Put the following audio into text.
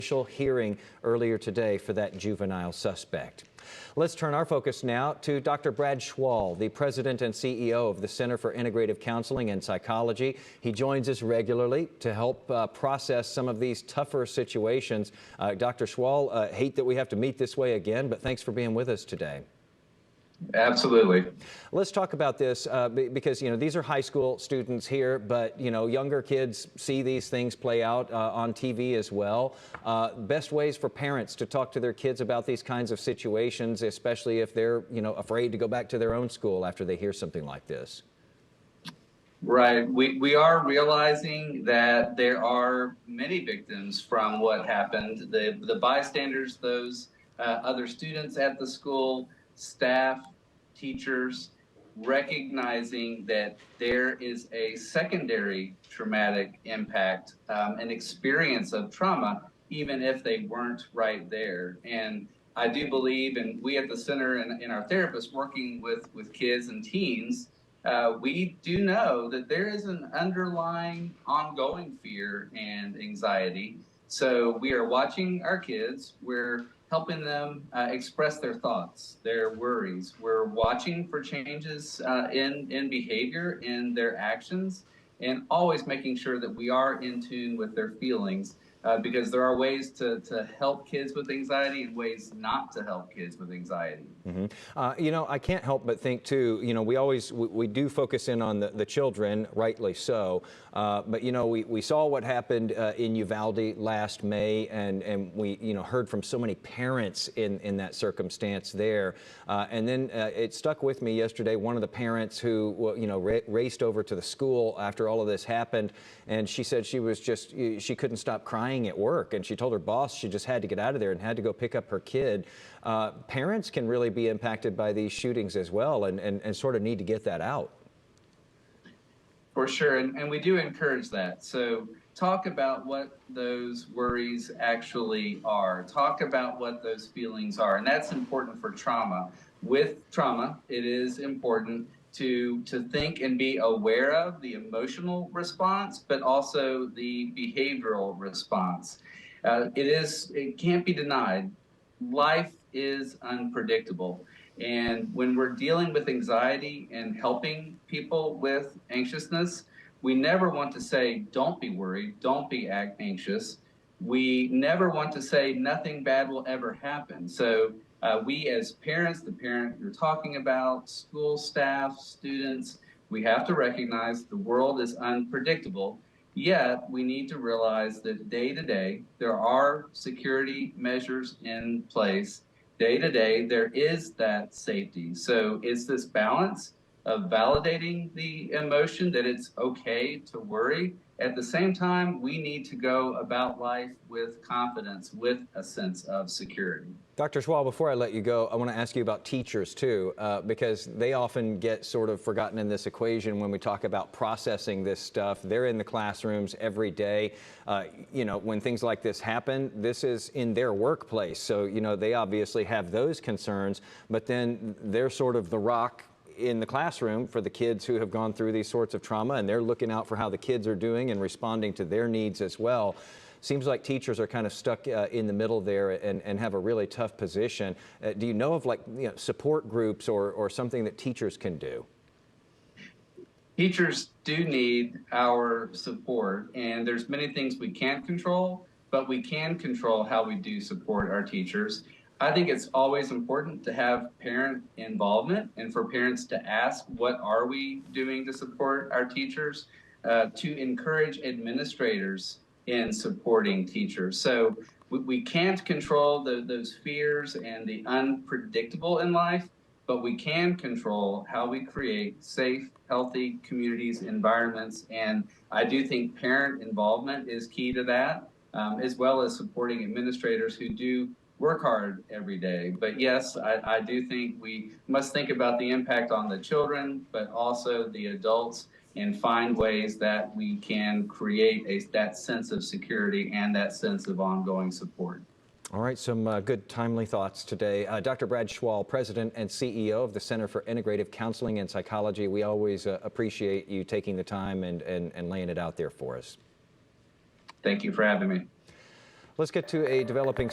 initial hearing earlier today for that juvenile suspect. Let's turn our focus now to Dr. Brad Schwal, the president and CEO of the Center for Integrative Counseling and Psychology. He joins us regularly to help process some of these tougher situations. Dr. Schwal, hate that we have to meet this way again, but thanks for being with us today. Absolutely. Let's talk about this because, these are high school students here, but, younger kids see these things play out on TV as well. Best ways for parents to talk to their kids about these kinds of situations, especially if they're, afraid to go back to their own school after they hear something like this. Right. We are realizing that there are many victims from what happened. The bystanders, those other students at the school, staff, teachers, recognizing that there is a secondary traumatic impact, an experience of trauma, even if they weren't right there. And I do believe, and we at the center and our therapists working with kids and teens, we do know that there is an underlying ongoing fear and anxiety. So we are watching our kids. We're helping them express their thoughts, their worries. We're watching for changes in behavior, in their actions, and always making sure that we are in tune with their feelings. Because there are ways to help kids with anxiety and ways not to help kids with anxiety. Mm-hmm. I can't help but think too, we do focus in on the children, rightly so, but we saw what happened in Uvalde last May, and we heard from so many parents in that circumstance there, and then it stuck with me yesterday. One of the parents who raced over to the school after all of this happened, and she said she couldn't stop crying at work, and she told her boss she just had to get out of there and had to go pick up her kid. Parents can really be impacted by these shootings as well, and sort of need to get that out. For sure, and we do encourage that. So talk about what those worries actually are. Talk about what those feelings are, and that's important for trauma. With trauma, it is important to think and be aware of the emotional response, but also the behavioral response. It can't be denied. Life is unpredictable. And when we're dealing with anxiety and helping people with anxiousness, we never want to say, don't be worried, don't be anxious. We never want to say nothing bad will ever happen. So we as parents, the parent you're talking about, school staff, students, we have to recognize the world is unpredictable. Yet we need to realize that day to day, there are security measures in place. Day to day, there is that safety. So it's this balance of validating the emotion that it's okay to worry. At the same time, we need to go about life with confidence, with a sense of security. Dr. Schwal, before I let you go, I want to ask you about teachers too, because they often get sort of forgotten in this equation when we talk about processing this stuff. They're in the classrooms every day. When things like this happen, this is in their workplace. So, they obviously have those concerns, but then they're sort of the rock in the classroom for the kids who have gone through these sorts of trauma, and they're looking out for how the kids are doing and responding to their needs as well. Seems like teachers are kind of stuck in the middle there and have a really tough position. Do you know of support groups or something that teachers can do? Teachers do need our support, and there's many things we can't control, but we can control how we do support our teachers. I think it's always important to have parent involvement and for parents to ask, what are we doing to support our teachers? To encourage administrators in supporting teachers. So we can't control those fears and the unpredictable in life, but we can control how we create safe, healthy communities, environments. And I do think parent involvement is key to that, as well as supporting administrators who do work hard every day. But yes, I do think we must think about the impact on the children, but also the adults, and find ways that we can create that sense of security and that sense of ongoing support. All right, some good timely thoughts today. Dr. Brad Schwal, President and CEO of the Center for Integrative Counseling and Psychology. We always appreciate you taking the time and laying it out there for us. Thank you for having me. Let's get to a developing